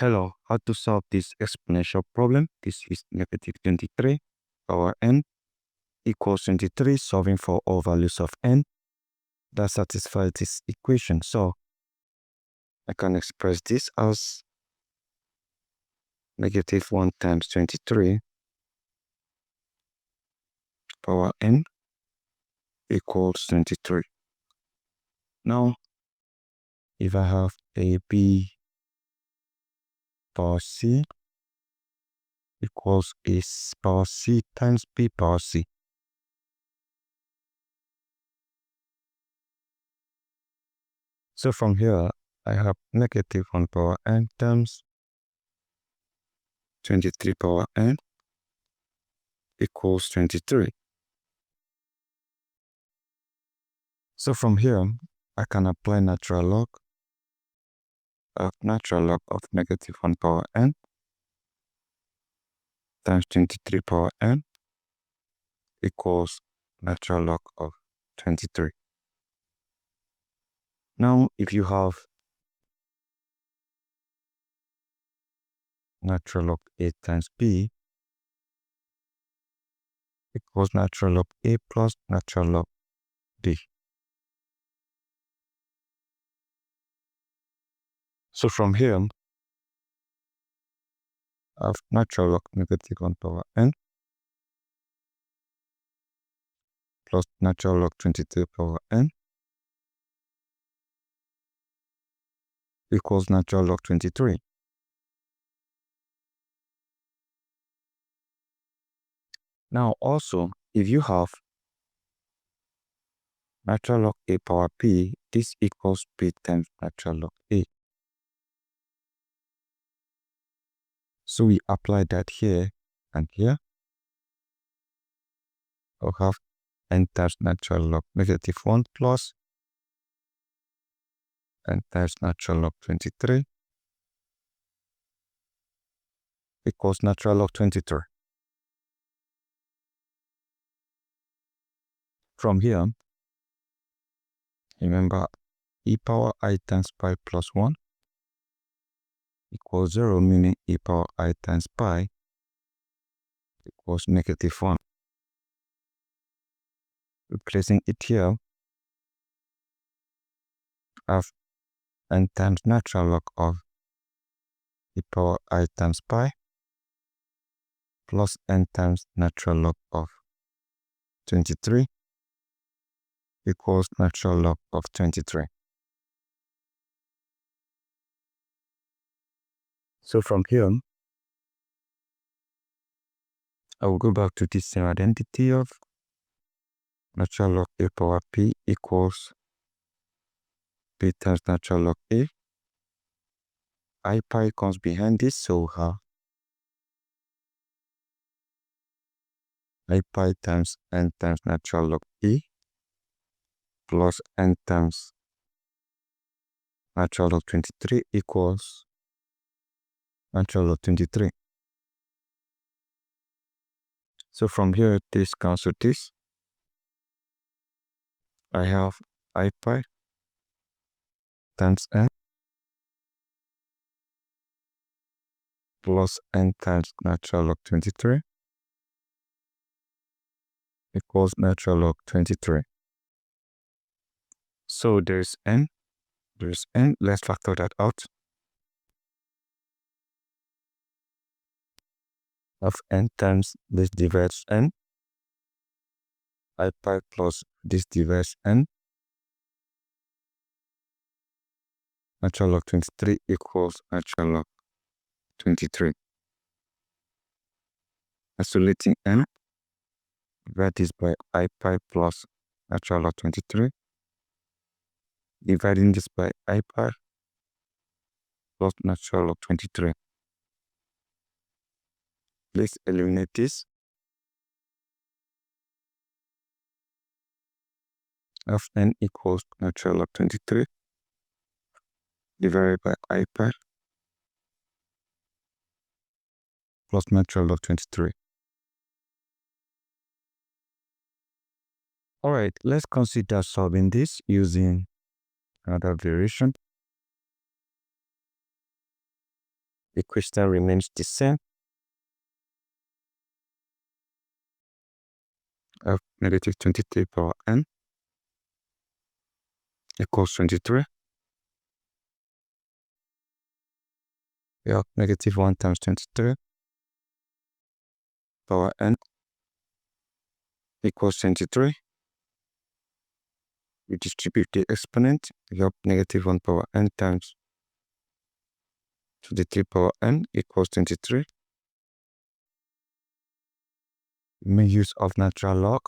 Hello, how to solve this exponential problem? This is negative 23 power n equals 23, solving for all values of n that satisfies this equation. So I can express this as negative 1 times 23 power n equals 23. Now, if I have a b power c equals a power c times b power c. So from here, I have negative 1 power n times 23 power n equals 23. So from here, I can apply natural log of negative 1 power n times 23 power n equals natural log of 23. Now, if you have natural log a times b equals natural log a plus natural log b. So from here, I have natural log negative 1 power n plus natural log 23 power n equals natural log 23. Now also, if you have natural log a power p, this equals p times natural log a. So we apply that here and here. I'll have n times natural log negative 1 plus n times natural log 23 equals natural log 23. From here, remember e power I times pi plus 1 equals 0, meaning e power I times pi equals negative 1. Replacing it here, I have n times natural log of e power I times pi plus n times natural log of 23 equals natural log of 23. So from here, I will go back to this same identity of natural log a power p equals p times natural log a. I pi comes behind this, so we'll have I pi times n times natural log e plus n times natural log 23 equals natural log 23. So from here, this cancels this. I have I pi times n plus n times natural log 23 equals natural log 23. So there's n. Let's factor that out. Of n times this divides n. I pi plus this divides n. Natural log 23 equals natural log 23. Isolating n, divide this by I pi plus natural log 23. Dividing this by I pi plus natural log 23. Let's eliminate this. Of n equals natural log 23 divided by I pi plus natural log 23. Alright, let's consider solving this using another variation. the question remains the same. I have negative 23 power n equals 23. We have negative 1 times 23 power n equals 23. We distribute the exponent. We have negative 1 power n times 23 power n equals 23. We make use of natural log.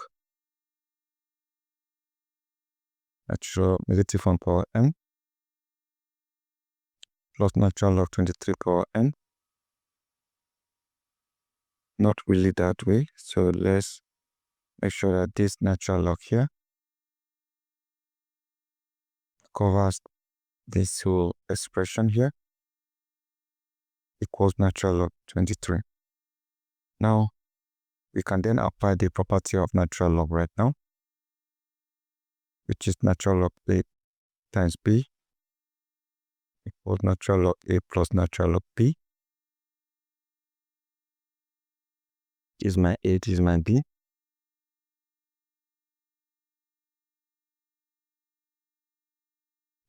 Natural negative 1 power n plus natural log 23 power n. Not really that way, so let's make sure that this natural log here covers this whole expression here equals natural log 23. Now, we can then apply the property of natural log right now, which is natural log a times b equals natural log a plus natural log b. Is my a, this is my b.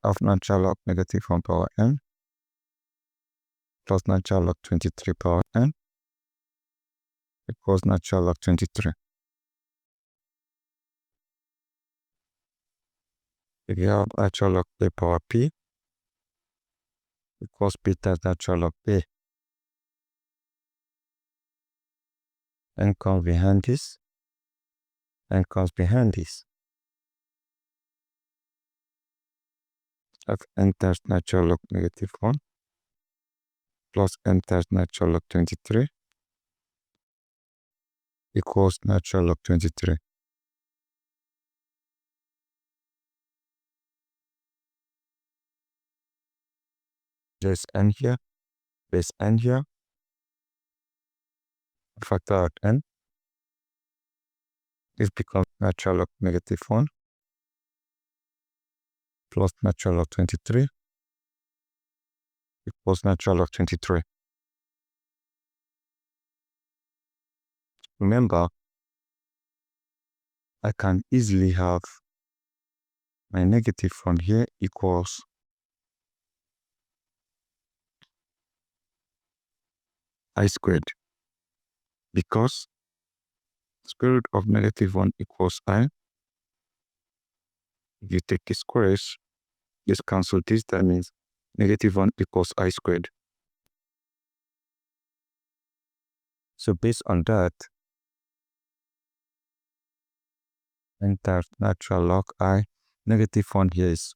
Of natural log negative 1 power n plus natural log 23 power n equals natural log 23. If you have natural log a power p equals b times natural log a, n comes behind this, n comes behind this. Of n times natural log negative 1 plus n times natural log 23 equals natural log 23. There's n here, there's n here. Factor out n. This becomes natural log negative 1 plus natural log 23 equals natural log 23. Remember, I can easily have my negative from here equals I squared, because square root of negative 1 equals I. If you take the squares, just cancel this, that means negative 1 equals I squared. So based on that, enter natural log I. Negative 1 here is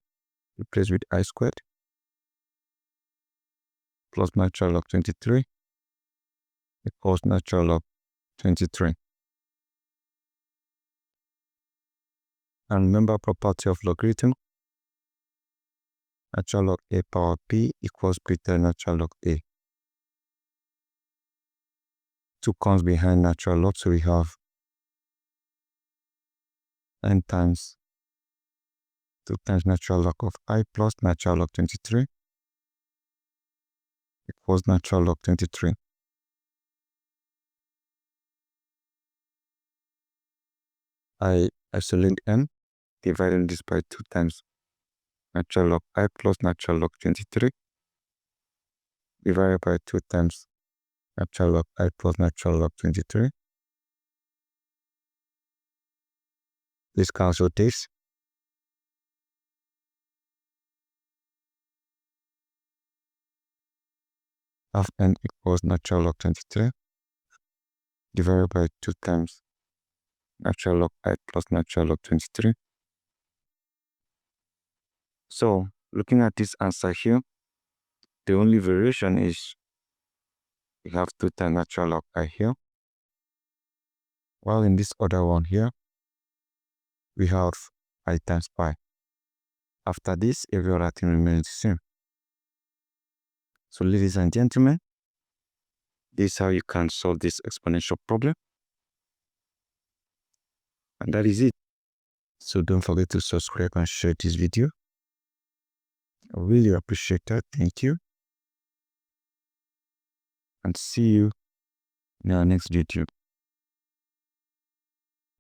replaced with I squared plus natural log 23 equals natural log 23. And remember property of logarithm. Natural log a power p equals b times natural log a. 2 comes behind natural log, so we have n times 2 times natural log of I plus natural log 23 equals natural log 23. I isolate n, dividing this by 2 times natural log I plus natural log 23 divided by 2 times natural log I plus natural log 23. This cancels this. Half n equals natural log 23 divided by 2 times natural log I plus natural log 23. So, looking at this answer here, the only variation is we have 2 times natural log I here, while in this other one here, we have I times pi. After this, every other thing remains the same. So, ladies and gentlemen, this is how you can solve this exponential problem. And that is it. So don't forget to subscribe and share this video. I really appreciate that. Thank you. and see you in our next video.